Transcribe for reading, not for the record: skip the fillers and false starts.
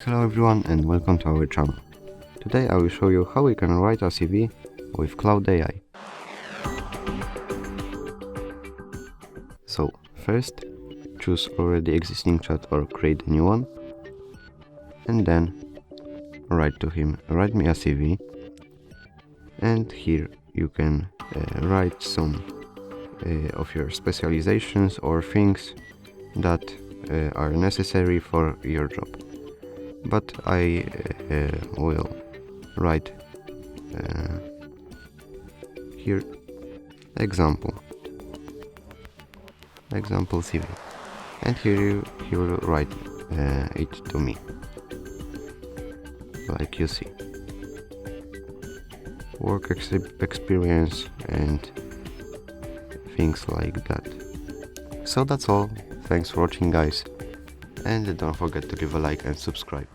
Hello everyone and welcome to our channel. Today I will show you how we can write a CV with Claude AI. So first, choose already existing chat or create a new one, and then write to him, write me a CV, and here you can write some of your specializations or things that are necessary for your job. But I will write here example CV, and here you will write it to me, like you see, work experience and things like that. So that's all. Thanks for watching, guys, and don't forget to leave a like and subscribe.